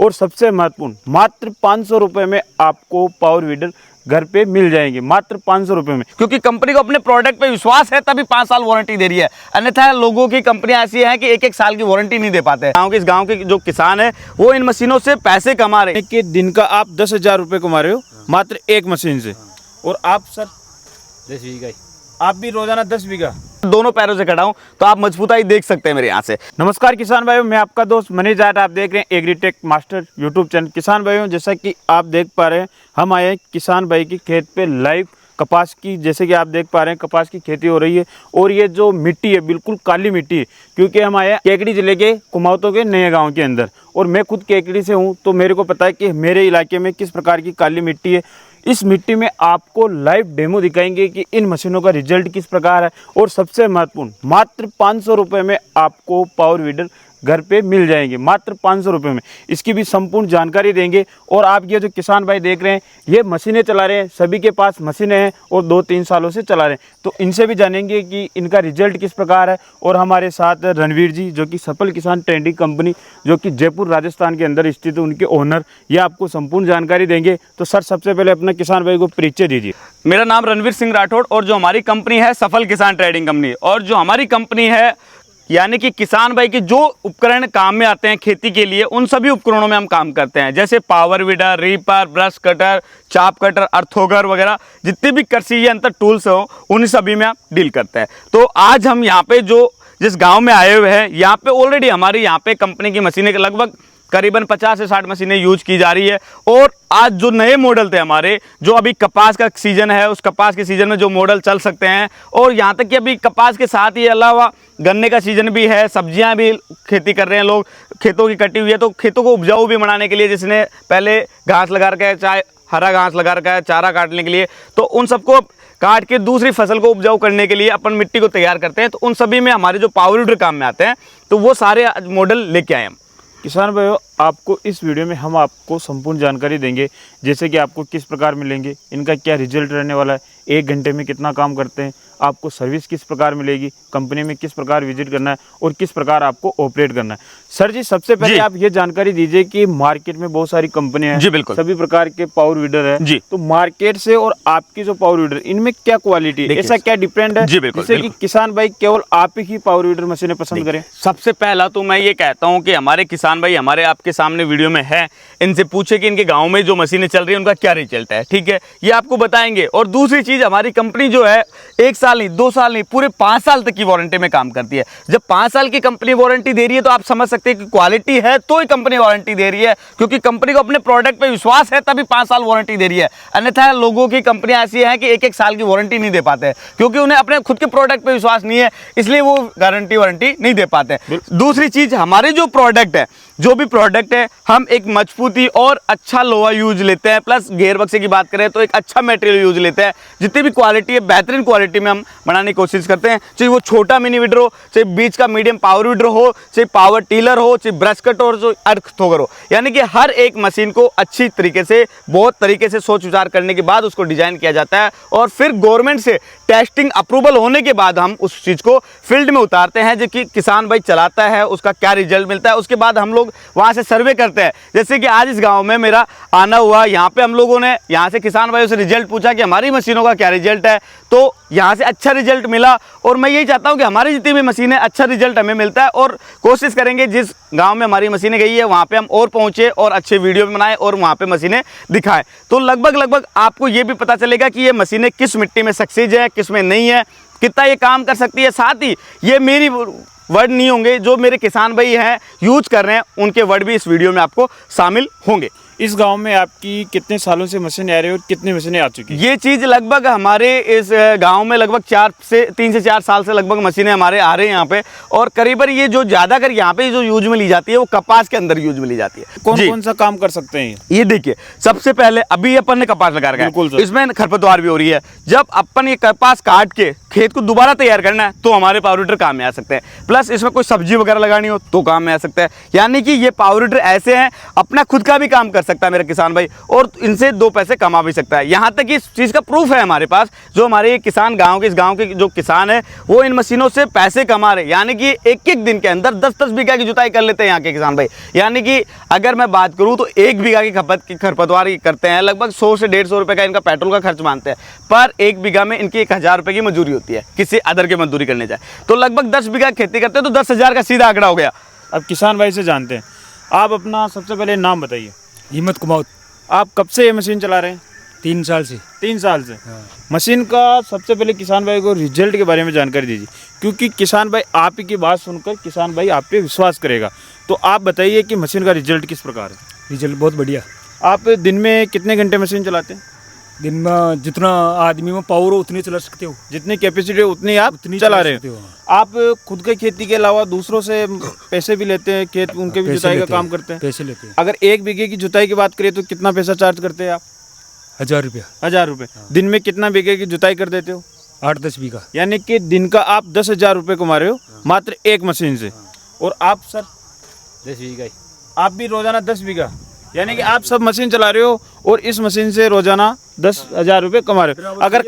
और सबसे महत्वपूर्ण मात्र 500 रुपये में आपको पावर वीडर घर पे मिल जाएंगे, मात्र 500 रुपये में। क्योंकि कंपनी को अपने प्रोडक्ट पे विश्वास है तभी 5 साल वारंटी दे रही है। अन्यथा लोगों की कंपनियां ऐसी हैं कि एक साल की वारंटी नहीं दे पाते। इस गांव के जो किसान है वो इन मशीनों से पैसे कमा रहे हैं कि दिन का आप 10,000 रुपये कमा रहे हो मात्र एक मशीन से। और आप सर 10 बीघा, आप भी रोजाना 10 बीघा। दोनों पैरों से खड़ा हूं तो आप मजबूताई देख सकते हैं मेरे यहाँ से। नमस्कार किसान भाइयों, मैं आपका दोस्त मनीष जाट, आप देख रहे हैं एग्रीटेक मास्टर यूट्यूब चैनल। किसान भाइयों, जैसा कि आप देख पा रहे हैं, हम आए हैं किसान भाई की खेत पे लाइव कपास की। जैसे कि आप देख पा रहे हैं कपास की खेती हो रही है और ये जो मिट्टी है बिल्कुल काली मिट्टी है, क्योंकि हम आए हैं केकड़ी जिले के कुमाऊतों के नए गाँव के अंदर। और मैं खुद केकड़ी से हूँ तो मेरे को पता है कि मेरे इलाके में किस प्रकार की काली मिट्टी है। इस मिट्टी में आपको लाइव डेमो दिखाएंगे कि इन मशीनों का रिजल्ट किस प्रकार है। और सबसे महत्वपूर्ण मात्र 500 रुपये में आपको पावर वीडर घर पे मिल जाएंगे, मात्र 500 रुपये में। इसकी भी संपूर्ण जानकारी देंगे। और आप ये जो किसान भाई देख रहे हैं ये मशीनें चला रहे हैं, सभी के पास मशीनें हैं और 2-3 सालों से चला रहे हैं, तो इनसे भी जानेंगे कि इनका रिजल्ट किस प्रकार है। और हमारे साथ रणवीर जी जो कि सफल किसान ट्रेडिंग कंपनी जो कि जयपुर राजस्थान के अंदर स्थित है, उनके ओनर, ये आपको संपूर्ण जानकारी देंगे। तो सर सबसे पहले अपना किसान भाई को परिचय दीजिए। मेरा नाम रणवीर सिंह राठौड़ और जो हमारी कंपनी है सफल किसान ट्रेडिंग कंपनी, और जो हमारी कंपनी है यानी कि किसान भाई के जो उपकरण काम में आते हैं खेती के लिए उन सभी उपकरणों में हम काम करते हैं। जैसे power weeder, reaper, brush cutter, चाप कटर, अर्थोगर वगैरह जितने भी कृषि यंत्र टूल्स हो उन सभी में हम डील करते हैं। तो आज हम यहाँ पे जिस गांव में आए हुए हैं, यहाँ पे ऑलरेडी हमारी यहाँ पे कंपनी की मशीनें लगभग करीबन 50 से 60 मशीनें यूज की जा रही है। और आज जो नए मॉडल थे हमारे, जो अभी कपास का सीजन है, उस कपास के सीजन में जो मॉडल चल सकते हैं, और यहाँ तक कि अभी कपास के साथ ही अलावा गन्ने का सीजन भी है, सब्जियां भी खेती कर रहे हैं लोग, खेतों की कटी हुई है, तो खेतों को उपजाऊ भी बनाने के लिए जिसने पहले घास लगा रखा है, चाहे हरा घास लगा रखा है चारा काटने के लिए, तो उन सबको काट के दूसरी फसल को उपजाऊ करने के लिए अपन मिट्टी को तैयार करते हैं। तो उन सभी में हमारे जो पावर वीडर काम में आते हैं, तो वो सारे मॉडल लेके आए हम। किसान भाइयों, आपको इस वीडियो में हम आपको संपूर्ण जानकारी देंगे, जैसे कि आपको किस प्रकार मिलेंगे, इनका क्या रिजल्ट रहने वाला है, 1 घंटे में कितना काम करते हैं, आपको सर्विस किस प्रकार मिलेगी, कंपनी में किस प्रकार विजिट करना है और किस प्रकार आपको ऑपरेट करना है। सर जी सबसे पहले आप ये जानकारी दीजिए कि मार्केट में बहुत सारी कंपनियां हैं, जी बिल्कुल, सभी प्रकार के पावर वीडर है जी, तो मार्केट से और आपकी जो पावर वीडर इनमें क्या क्वालिटी है, ऐसा क्या डिफरेंट है जिससे कि किसान भाई केवल आप ही पावर वीडर मशीनें पसंद करें? सबसे पहला तो मैं ये कहता हूँ कि हमारे किसान भाई हमारे आपके सामने वीडियो में है, इनसे पूछे कि इनके गाँव में जो मशीनें चल रही है उनका क्या रिजल्ट है, ठीक है, ये आपको बताएंगे। और दूसरी चीज, हमारी कंपनी जो है 1 साल नहीं, 2 साल नहीं, पूरे 5 साल तक की वारंटी में काम करती है। जब 5 साल की कंपनी वारंटी दे रही है तो आप समझ सकते हैं कि क्वालिटी है तो ही कंपनी वारंटी दे रही है, क्योंकि कंपनी को अपने प्रोडक्ट पे विश्वास है तभी 5 साल वारंटी दे रही है। अन्यथा लोगों की कंपनियां ऐसी हैं कि एक साल की वारंटी नहीं दे पाते, क्योंकि उन्हें अपने खुद के प्रोडक्ट पे विश्वास नहीं है, इसलिए वो गारंटी वारंटी नहीं दे पाते। दूसरी चीज, हमारे जो प्रोडक्ट है, जो भी प्रोडक्ट है, हम एक मजबूती और अच्छा लोहा यूज लेते हैं, प्लस गेयर बक्से की बात करें तो एक अच्छा मटेरियल यूज लेते हैं। जितनी भी क्वालिटी है बेहतरीन क्वालिटी में हम बनाने की कोशिश करते हैं, चाहे वो छोटा मिनी वीडर हो, चाहे बीच का मीडियम पावर वीडर हो, चाहे पावर टीलर हो, चाहे ब्रश कट हो, जो अर्थोगर हो, यानी कि हर एक मशीन को अच्छी तरीके से, बहुत तरीके से सोच विचार करने के बाद उसको डिजाइन किया जाता है। और फिर गवर्नमेंट से टेस्टिंग अप्रूवल होने के बाद हम उस चीज को फील्ड में उतारते हैं, जो कि किसान भाई चलाता है, उसका क्या रिजल्ट मिलता है, उसके बाद हम लोग वहां से सर्वे करते हैं। जैसे कि आज इस गांव में मेरा आना हुआ, यहाँ पे हम लोगों ने यहाँ से किसान भाइयों से रिजल्ट पूछा कि हमारी मशीनों का क्या रिजल्ट है, तो यहाँ से अच्छा रिजल्ट मिला। और मैं यही चाहता हूँ कि हमारी जितनी भी मशीनें अच्छा रिजल्ट हमें मिलता है, और कोशिश करेंगे जिस गांव में हमारी मशीनें गई है वहाँ पे हम और पहुँचे और अच्छे वीडियो बनाए और वहाँ पे मशीनें दिखाएं, तो लगभग आपको ये भी पता चलेगा कि ये मशीनें किस मिट्टी में सक्सेस है, किस में नहीं है, कितना ये काम कर सकती है। साथ ही ये मेरी वर्ड नहीं होंगे, जो मेरे किसान भाई हैं यूज कर रहे हैं उनके वर्ड भी इस वीडियो में आपको शामिल होंगे। इस गांव में आपकी कितने सालों से मशीनें आ रही है और कितनी मशीनें आ चुकी है? ये चीज़ लगभग हमारे इस गांव में लगभग 3 से 4 साल से लगभग मशीनें हमारे आ रहे हैं यहाँ पे। और करीबन ये जो ज़्यादातर यहाँ पे जो यूज में ली जाती है वो कपास के अंदर यूज में ली जाती है। कौन कौन सा काम कर सकते हैं ये देखिए, सबसे पहले अभी अपन ने कपास लगा रखा है, इसमें खरपतवार भी हो रही है। जब अपन ये कपास काट के खेत को दोबारा तैयार करना है तो हमारे पावर वीडर काम में आ सकते हैं। प्लस इसमें कोई सब्जी वगैरह लगानी हो तो काम में आ सकता है। यानी कि ये पावर वीडर ऐसे हैं अपना खुद का भी काम कर सकता है मेरा किसान भाई, और इनसे 2 पैसे कमा भी सकता है। यहाँ तक कि इस चीज़ का प्रूफ है हमारे पास, जो हमारे किसान इस गाँव के जो किसान है वो इन मशीनों से पैसे कमा रहे, यानी कि एक दिन के अंदर 10-10 बीघा की जुताई कर लेते हैं यहाँ के किसान भाई। यानी कि अगर मैं बात करूँ तो 1 बीघा की खरपतवार करते हैं, लगभग 100 से 150 रुपये का इनका पेट्रोल का खर्च मानते हैं, पर 1 बीघा में इनकी 1000 रुपये की मजदूरी होती है। किसी अदर की मजदूरी करने जाए तो लगभग 10 बीघा खेती करते हैं तो 10,000 का सीधा आंकड़ा हो गया। अब किसान भाई से जानते हैं, आप अपना सबसे पहले नाम बताइए। हिम्मत कुमाऊत। आप कब से ये मशीन चला रहे हैं? 3 साल से। 3 साल से। हाँ। मशीन का सबसे पहले किसान भाई को रिजल्ट के बारे में जानकारी दीजिए, क्योंकि किसान भाई आप ही की बात सुनकर किसान भाई आप पे विश्वास करेगा। तो आप बताइए कि मशीन का रिजल्ट किस प्रकार है? रिजल्ट बहुत बढ़िया। आप दिन में कितने घंटे मशीन चलाते हैं? दिन में जितना आदमी में पावर हो उतनी चला सकते हो, जितनी कैपेसिटी है उतनी आप उतनी चला रहे सकते हो। हो। आप खुद के खेती के अलावा दूसरों से पैसे भी लेते हैं, खेत उनके भी पैसे जुताई का लेते काम हैं, करते हैं? पैसे लेते हैं। अगर 1 बीघे की जुताई की बात करें तो कितना पैसा चार्ज करते हैं आप? 1000 रुपया। 1000 रुपये। दिन में कितना बीघे की जुताई कर देते हो? 8-10 बीघा। यानी कि दिन का आप 10,000 रुपये कमा रहे हो मात्र एक मशीन से। और आप सर? 10 बीघा। आप भी रोजाना 10 बीघा, यानी कि आप सब मशीन चला रहे हो और इस मशीन से रोजाना 10,000 रुपये कमा रहे हो। अगर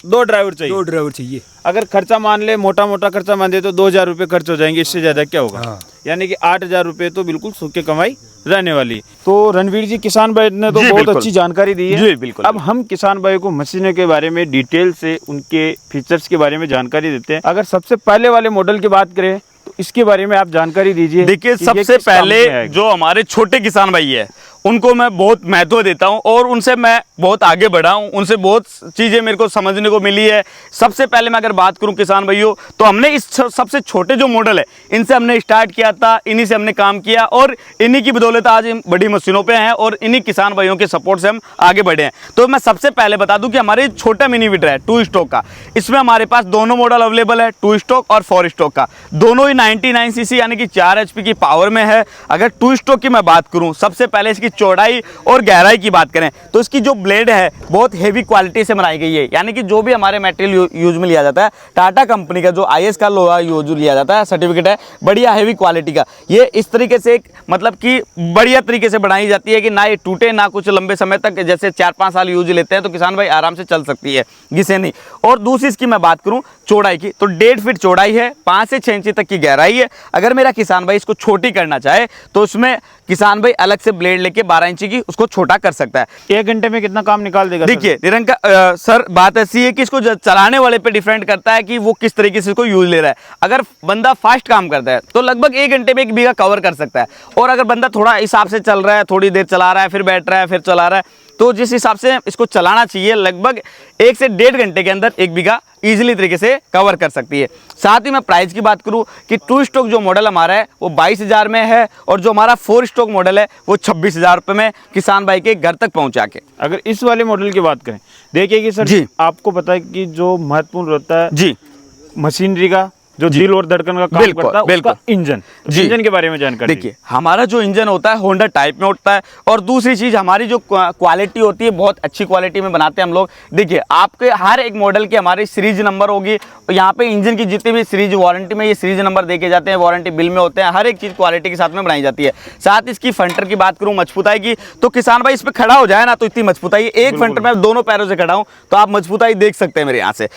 2 ड्राइवर चाहिए, 2 ड्राइवर चाहिए। अगर खर्चा मान ले, मोटा मोटा खर्चा मान दे तो 2,000 रुपये खर्च हो जाएंगे, इससे ज़्यादा क्या होगा? हाँ। यानी कि 8,000 रुपये तो बिल्कुल सूखे कमाई रहने वाली। तो रणवीर जी, किसान भाई ने तो जी, बहुत बिल्कुल। अच्छी जानकारी दी है। जी, बिल्कुल। अब हम किसान भाई को मशीनों के बारे में डिटेल से, उनके फीचर्स के बारे में जानकारी देते हैं। अगर सबसे पहले वाले मॉडल की बात करें तो इसके बारे में आप जानकारी दीजिए। देखिए, कि ये सबसे किस काम में पहले आएगा। जो हमारे छोटे किसान भाई है उनको मैं बहुत महत्व देता हूं और उनसे मैं बहुत आगे बढ़ा हूं, उनसे बहुत चीज़ें मेरे को समझने को मिली है। सबसे पहले मैं अगर बात करूं किसान भाइयों, तो हमने इस सबसे छोटे जो मॉडल है इनसे हमने स्टार्ट किया था, इन्हीं से हमने काम किया और इन्हीं की बदौलत आज हम बड़ी मशीनों पे हैं और इन्हीं किसान भाइयों के सपोर्ट से हम आगे बढ़े हैं। तो मैं सबसे पहले बता दूं कि हमारे छोटा मिनी वीडर है 2 स्टॉक का, इसमें हमारे पास दोनों मॉडल अवेलेबल है, 2 स्टॉक और 4 स्टॉक का। दोनों ही 99 सीसी यानी कि 4 HP की पावर में है। अगर 2 स्टॉक की मैं बात करूं, सबसे पहले इसकी चौड़ाई और गहराई की बात करें तो इसकी जो ब्लेड है बहुत हेवी क्वालिटी से बनाई गई है, यानी कि जो भी हमारे मटेरियल यूज में लिया जाता है, टाटा कंपनी का जो IS का लोहा यूज लिया जाता है, सर्टिफिकेट है, बढ़िया हेवी क्वालिटी का। ये इस तरीके से एक मतलब कि बढ़िया तरीके से बनाई जाती है कि ना ये टूटे, ना कुछ लंबे समय तक, जैसे 4-5 साल यूज लेते हैं तो किसान भाई आराम से चल सकती है, घिसे नहीं। और दूसरी इसकी मैं बात करूं चौड़ाई की, तो 1.5 फीट चौड़ाई है, 5 से 6 इंची तक की गहराई है। अगर मेरा किसान भाई इसको छोटी करना चाहे तो उसमें किसान भाई अलग से ब्लेड लेके 12 इंची की उसको छोटा कर सकता है। 1 घंटे में कितना काम निकाल देगा? देखिए निरंका सर, बात ऐसी है कि इसको चलाने वाले पे डिपेंड करता है कि वो किस तरीके से इसको यूज ले रहा है। अगर बंदा फास्ट काम करता है तो लगभग 1 घंटे में 1 बीघा कवर कर सकता है, और अगर बंदा थोड़ा हिसाब से चल रहा है, थोड़ी देर चला रहा है, फिर बैठ रहा है, फिर चला रहा है, तो जिस हिसाब से इसको चलाना चाहिए लगभग 1 से 1.5 घंटे के अंदर 1 बीघा इजीली तरीके से कवर कर सकती है। साथ ही मैं प्राइस की बात करूं कि 2 स्टॉक जो मॉडल हमारा है वो 22,000 में है, और जो हमारा 4 स्टॉक मॉडल है वो 26,000 रुपये में किसान भाई के घर तक पहुंचा के। अगर इस वाले मॉडल की बात करें, देखिए कि सर जी। आपको पता है कि जो महत्वपूर्ण रहता है जी, मशीनरी का, जो दिल और धड़कन का काम बिल्कुल, करता है, बिल्कुल। उसका इंजन। तो जी। इंजन के बारे में जानकारी देखिए, हमारा जो इंजन होता है होंडा टाइप में होता है, और दूसरी चीज़ हमारी जो क्वालिटी होती है बहुत अच्छी क्वालिटी में बनाते हैं हम लोग। देखिए, आपके हर एक मॉडल की हमारी सीरीज नंबर होगी, और यहाँ पे इंजन की जितनी भी सीरीज वारंटी में ये सीरीज नंबर देखे जाते हैं, वारंटी बिल में होते हैं, हर एक चीज़ क्वालिटी के साथ में बनाई जाती है। साथ इसकी फंटर की बात करूँ, मजबूताई की, तो किसान भाई इस पर खड़ा हो जाए ना तो इतनी मजबूताई, एक फंटर में दोनों पैरों से खड़ा हूँ तो आप मजबूताई देख सकते हैं मेरे यहाँ से।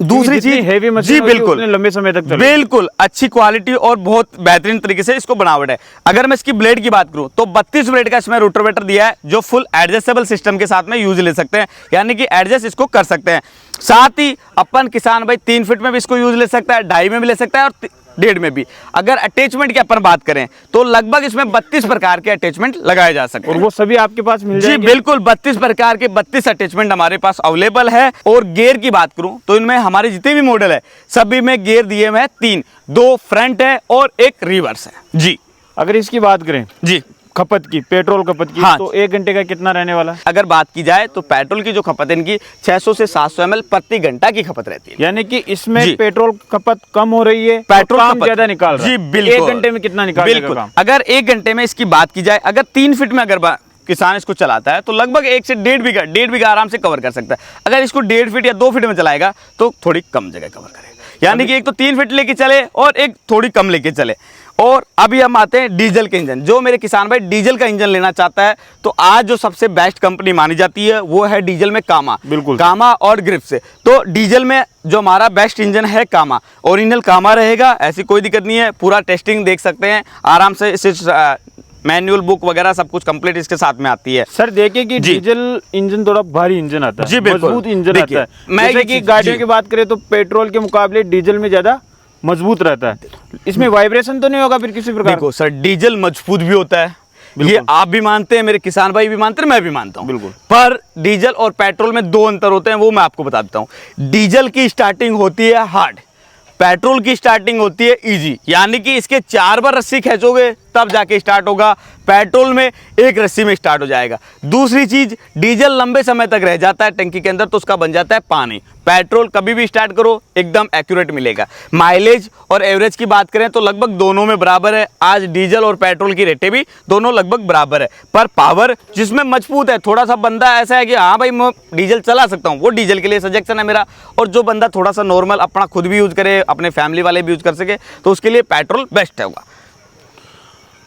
दूसरी चीज हेवी मशीन जी होगी, बिल्कुल उतने लंबे समय तक चलेगी। बिल्कुल अच्छी क्वालिटी और बहुत बेहतरीन तरीके से इसको बनावट है। अगर मैं इसकी ब्लेड की बात करूं तो 32 ब्लेड का इसमें रोटोवेटर दिया है, जो फुल एडजस्टेबल सिस्टम के साथ में यूज ले सकते हैं, यानी कि एडजस्ट इसको कर सकते हैं। साथ ही अपन किसान भाई 3 फीट में भी इसको यूज ले सकता है, 2.5 में भी ले सकता है और 1.5 में भी। अगर अटैचमेंट की अपन बात करें तो लगभग इसमें 32 प्रकार के अटैचमेंट लगाए जा सकते और हैं, वो सभी आपके पास मिल जी जाएंगे? बिल्कुल 32 प्रकार के 32 अटैचमेंट हमारे पास अवेलेबल है। और गियर की बात करूं तो इनमें हमारे जितने भी मॉडल है सभी में गियर दिए हुए हैं 3, 2 फ्रंट है और 1 रिवर्स है। जी, अगर इसकी बात करें जी, खपत की, पेट्रोल खपत की, हाँ। तो 1 घंटे का कितना रहने वाला है? अगर बात की जाए तो पेट्रोल की जो खपत है इनकी 600 से 700 ml प्रति घंटा की खपत रहती है, यानी कि इसमें जी। पेट्रोल खपत कम हो रही है, पेट्रोल काम खपत ज्यादा निकाल रहा है। जी बिल्कुल। 1 घंटे में कितना निकाल बिल्कुल। काम? अगर 1 घंटे में इसकी बात की जाए, अगर 3 फीट में अगर किसान इसको चलाता है तो लगभग 1 से 1.5 बीघा आराम से कवर कर सकता है। अगर इसको 1.5 फीट या 2 फीट में चलाएगा तो थोड़ी कम जगह कवर करेगा, यानी कि एक तो 3 फीट लेके चले और एक थोड़ी कम लेके चले। और अभी हम आते हैं डीजल के इंजन। जो मेरे किसान भाई डीजल का इंजन लेना चाहता है तो आज जो सबसे बेस्ट कंपनी मानी जाती है वो है डीजल में कामा। बिल्कुल। कामा और ग्रिप्स। तो डीजल में जो हमारा बेस्ट इंजन है कामा, ओरिजिनल कामा रहेगा, ऐसी कोई दिक्कत नहीं है। पूरा टेस्टिंग देख सकते हैं आराम से, मैनुअल बुक वगैरह सब कुछ कंप्लीट इसके साथ में आती है। सर देखिए कि जी। डीजल इंजन थोड़ा भारी इंजन आता है, जी, बिल्कुल। मजबूत इंजन देखिए, आता है। मैं जैसे ये कि चीज- गाड़ियों जी। की बात करें तो पेट्रोल के मुकाबले डीजल में ज्यादा मजबूत रहता है। इसमें वाइब्रेशन तो नहीं होगा फिर किसी प्रकार? देखो सर, डीजल मजबूत भी होता है, ये आप भी मानते हैं, मेरे किसान भाई भी मानते हैं, मैं भी मानता हूं। बिल्कुल। पर डीजल और पेट्रोल में दो अंतर होते हैं, वो मैं आपको बता देता हूं। डीजल की स्टार्टिंग होती है हार्ड, पेट्रोल की स्टार्टिंग होती है इजी। यानी कि इसके 4 बार रस्सी खींचोगे तब जाके स्टार्ट होगा, पेट्रोल में एक रस्सी में स्टार्ट हो जाएगा। दूसरी चीज, डीजल लंबे समय तक रह जाता है टंकी के अंदर तो उसका बन जाता है पानी। पेट्रोल कभी भी स्टार्ट करो एकदम एक्यूरेट मिलेगा। माइलेज और एवरेज की बात करें तो लगभग दोनों में बराबर है। आज डीजल और पेट्रोल की रेटें भी दोनों लगभग बराबर है, पर पावर जिसमें मजबूत है, थोड़ा सा बंदा ऐसा है कि हाँ भाई मैं डीजल चला सकता हूँ, वो डीजल के लिए सजेशन है मेरा। और जो बंदा थोड़ा सा नॉर्मल अपना खुद भी यूज करे, अपने फैमिली वाले भी यूज कर सके, तो उसके लिए पेट्रोल बेस्ट होगा।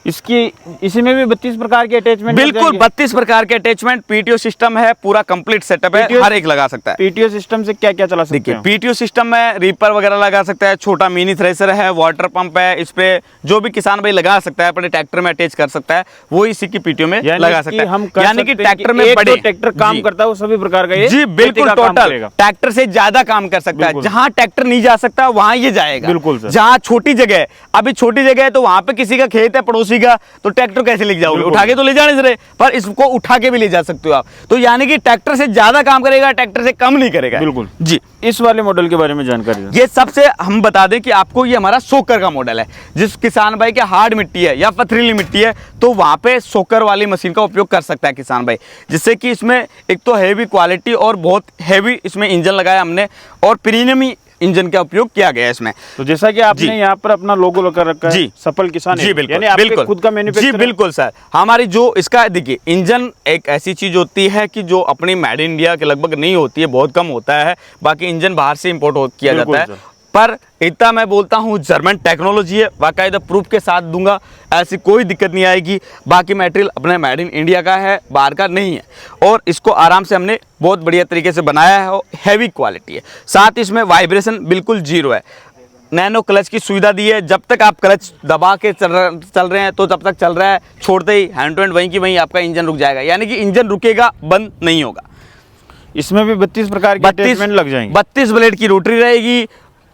इसी में भी 32 प्रकार के अटैचमेंट? बिल्कुल 32 प्रकार के अटैचमेंट, पीटीओ सिस्टम है, पूरा कंप्लीट सेटअप है, PTO हर एक लगा सकता है। पीटीओ सिस्टम से क्या क्या चला सकते देखिए हैं? पीटीओ सिस्टम में रीपर वगैरह लगा सकता है, छोटा मिनी थ्रेशर है, वाटर पंप है, इस पे जो भी किसान भाई लगा सकता है अपने ट्रैक्टर में अटैच कर सकता है, वो इसी की पीटीओ में लगा सकता है। हम कर यानी कि सकते हैं ट्रैक्टर कि में एक बड़े जो ट्रैक्टर काम जी। करता है वो सभी प्रकार का ये जी बिल्कुल, खेती का काम टोटल करेगा। ट्रैक्टर से ज्यादा काम कर सकता है। बिल्कुल। जहां ट्रैक्टर नहीं जा सकता वहां ये जाएगा। बिल्कुल सर। जहां छोटी जगह है, अभी छोटी जगह है तो वहां पे किसी का खेत है पड़ोसी का, तो ट्रैक्टर कैसे लेके जाओगे? बिल्कुल। उठा के तो ले जाने से रहे, पर इसको उठा के भी ले जा सकते हो आप। तो यानी कि ट्रैक्टर से ज्यादा काम करेगा, ट्रैक्टर से कम नहीं करेगा। बिल्कुल जी। इस वाले मॉडल के बारे में जानकारी दें। ये सबसे हम बता दें कि आपको ये हमारा सोकर का मॉडल है। जिस किसान भाई के हार्ड मिट्टी है या पथरीली मिट्टी है तो वहां पे सोकर वाली मशीन का उपयोग कर सकता है किसान भाई, जिससे कि इसमें एक तो हैवी क्वालिटी और बहुत हैवी इसमें इंजन लगाया हमने, और प्रीमियम इंजन का उपयोग किया गया है इसमें। तो जैसा कि जी। आपने यहाँ पर अपना लोगो लगा रखा है, जी। सफल किसान जी एग्रो, बिल्कुल, यानी आपके बिल्कुल खुद का जी मैन्युफैक्चर? बिल्कुल सर। हमारी जो इसका देखिए, इंजन एक ऐसी चीज होती है कि जो अपनी मेड इन इंडिया के लगभग नहीं होती है, बहुत कम होता है। बाकी इंजन बाहर से इंपोर्ट किया बिल्कुल जाता है, सर। पर इतना मैं बोलता हूँ जर्मन टेक्नोलॉजी है, बाकायदा प्रूफ के साथ दूंगा, ऐसी कोई दिक्कत नहीं आएगी। बाकी मटेरियल अपने मेड इन इंडिया का है, बाहर का नहीं है, और इसको आराम से हमने बहुत बढ़िया तरीके से बनाया है, और हैवी क्वालिटी है। साथ ही इसमें वाइब्रेशन बिल्कुल जीरो है, नैनो क्लच की सुविधा दी है। जब तक आप क्लच दबा के चल रहे हैं तो तब तक चल रहा है, छोड़ते ही हैंड टू हैंड वहीं की वहीं आपका इंजन रुक जाएगा। यानी कि इंजन रुकेगा, बंद नहीं होगा। इसमें भी 32 प्रकार के अटैचमेंट लग जाएंगे? 32 ब्लेड की रोटरी रहेगी,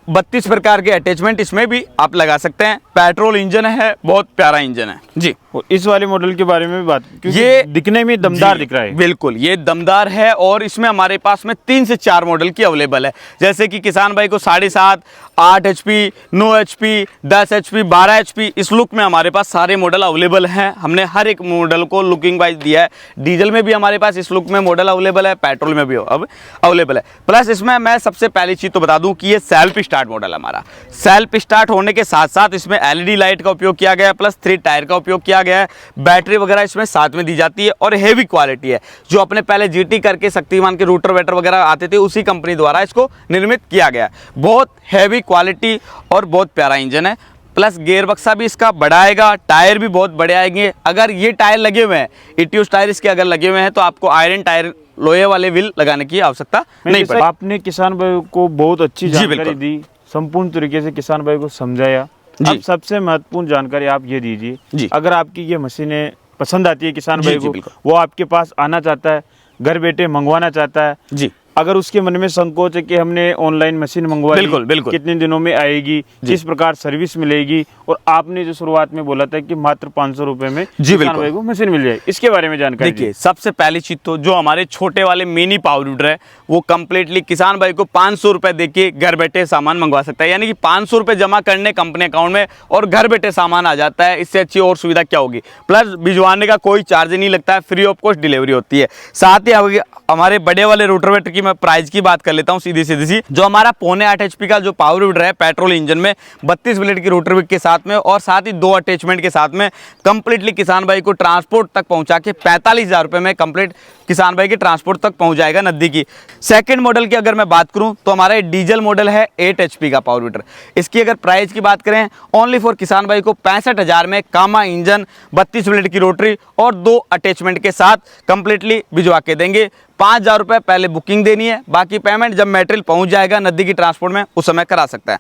32 प्रकार के अटैचमेंट इसमें भी आप लगा सकते हैं। पेट्रोल इंजन है, बहुत प्यारा इंजन है जी। और इस वाले मॉडल के बारे में भी बात, क्योंकि ये दिखने में दमदार जी, दिख रहा है। बिल्कुल ये दमदार है, और इसमें हमारे पास में 3 से 4 मॉडल की अवेलेबल है। जैसे कि किसान भाई को 7.5, 8 HP, 9 HP, 10 HP, 12 HP, इस लुक में हमारे पास सारे मॉडल अवेलेबल हैं। हमने हर एक मॉडल को लुकिंग वाइज दिया है। डीजल में भी हमारे पास इस लुक में मॉडल अवेलेबल है, पेट्रोल में भी अब अवेलेबल है। प्लस इसमें मैं सबसे पहली चीज़ तो बता दूं कि ये सेल्फ स्टार्ट मॉडल हमारा, सेल्फ स्टार्ट होने के साथ साथ इसमें LED लाइट का उपयोग किया गया है, प्लस 3 टायर का उपयोग किया गया है। बैटरी वगैरह इसमें साथ में दी जाती है, और हैवी क्वालिटी है। जो अपने पहले GT करके शक्तिमान के रूटर वेटर वगैरह आते थे, उसी कंपनी द्वारा इसको निर्मित किया गया है। बहुत हैवी क्वालिटी और बहुत प्यारा इंजन है। प्लस गियर बक्सा भी इसका बड़ा आएगा, टायर भी बहुत बड़े आएंगे। अगर ये टायर लगे हुए हैं, इटियोस टायर इसके अगर लगे हुए हैं, तो आपको आयरन टायर, लोहे वाले व्हील लगाने की आवश्यकता नहीं पड़ेगी। आपने किसान भाई को बहुत अच्छी जी, जानकारी बिल्कुल। दी, संपूर्ण तरीके से किसान भाई को समझाया। जी। अब सबसे महत्वपूर्ण जानकारी आप ये जी। दीजिए, अगर आपकी ये मशीनें पसंद आती है किसान जी, भाई जी, को, बिल्कुल। वो आपके पास आना चाहता है, घर बैठे मंगवाना चाहता है, जी अगर उसके मन में संकोच है कि हमने ऑनलाइन मशीन मंगवा ली, बिल्कुल, बिल्कुल। कितने दिनों में आएगी, किस प्रकार सर्विस मिलेगी, और आपने जो शुरुआत में बोला था कि मात्र 500 रुपए में जी, किसान बिल्कुल। भाई को मशीन मिल जाए, इसके बारे में जानकारी देखिए, सबसे पहली चीज तो जो हमारे छोटे वाले मिनी पावर वीडर है, वो कंप्लीटली किसान भाई को 500 रुपए देके घर बैठे सामान मंगवा सकता है। यानी कि 500 रुपए जमा करने कंपनी अकाउंट में, और घर बैठे सामान आ जाता है। इससे अच्छी और सुविधा क्या होगी? प्लस भिजवाने का कोई चार्ज नहीं लगता है, फ्री ऑफ कॉस्ट डिलीवरी होती है। साथ ही हमारे बड़े वाले रोटरवेटर की मैं प्राइस की बात कर लेता हूं सीधी सी। जो हमारा 0.8 HP का जो पावर वीडर है पेट्रोल इंजन में 32 ब्लेड की रोटर विक के साथ में और साथ ही 2 अटैचमेंट के साथ में कंप्लीटली किसान भाई को ट्रांसपोर्ट तक पहुंचा के 45,000 रुपए में कंप्लीट किसान भाई के ट्रांसपोर्ट तक पहुंच जाएगा नजदीकी। सेकंड मॉडल की अगर मैं बात करूं तो हमारा डीजल मॉडल है 8 HP का पावर वीडर। इसकी अगर प्राइस की बात करें ओनली फॉर किसान भाई को 65,000 में कामा इंजन 32 ब्लेड की रोटरी और 2 अटैचमेंट के साथ कंप्लीटली भिजवा के देंगे। 5,000 रुपये पहले बुकिंग देनी है, बाकी पेमेंट जब मटेरियल पहुंच जाएगा नजदीकी ट्रांसपोर्ट में उस समय करा सकता है।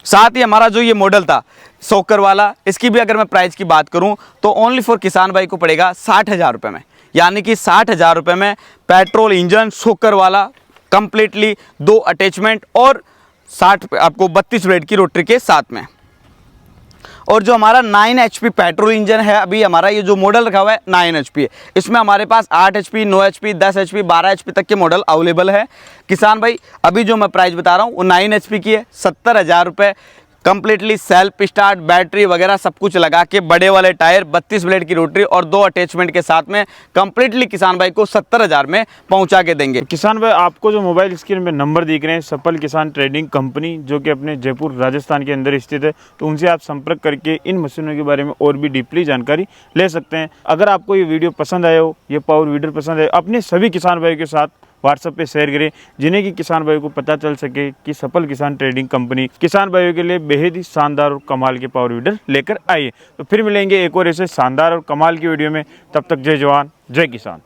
साथ ही हमारा जो ये मॉडल था सोकर वाला, इसकी भी अगर मैं प्राइस की बात करूं तो ओनली फॉर किसान भाई को पड़ेगा 60,000 रुपये में, यानी कि 60,000 रुपये में पेट्रोल इंजन सोकर वाला कंप्लीटली 2 अटैचमेंट और 60 आपको 32 ब्लेड की रोटरी के साथ में। और जो हमारा 9 HP पेट्रोल इंजन है, अभी हमारा ये जो मॉडल रखा हुआ है 9 HP है, इसमें हमारे पास 8 HP, 9 HP, 10 HP, 12 HP तक के मॉडल अवेलेबल है। किसान भाई अभी जो मैं प्राइस बता रहा हूँ वो 9 HP की है, 70,000 रुपये कंप्लीटली सेल्फ स्टार्ट बैटरी वगैरह सब कुछ लगा के बड़े वाले टायर 32 ब्लेड की रोटरी और 2 अटैचमेंट के साथ में कंप्लीटली किसान भाई को 70,000 में पहुंचा के देंगे। किसान भाई आपको जो मोबाइल स्क्रीन पे नंबर दिख रहे हैं सफल किसान ट्रेडिंग कंपनी जो कि अपने जयपुर राजस्थान के अंदर स्थित है, तो उनसे आप संपर्क करके इन मशीनों के बारे में और भी डीपली जानकारी ले सकते हैं। अगर आपको ये वीडियो पसंद आया हो, ये पावर वीडर पसंद है, अपने सभी किसान भाई के साथ व्हाट्सएप पे शेयर करें जिन्हें कि किसान भाइयों को पता चल सके कि सफल किसान ट्रेडिंग कंपनी किसान भाइयों के लिए बेहद ही शानदार और कमाल के पावर वीडर लेकर आई है। तो फिर मिलेंगे एक और ऐसे शानदार और कमाल की वीडियो में, तब तक जय जवान जय किसान।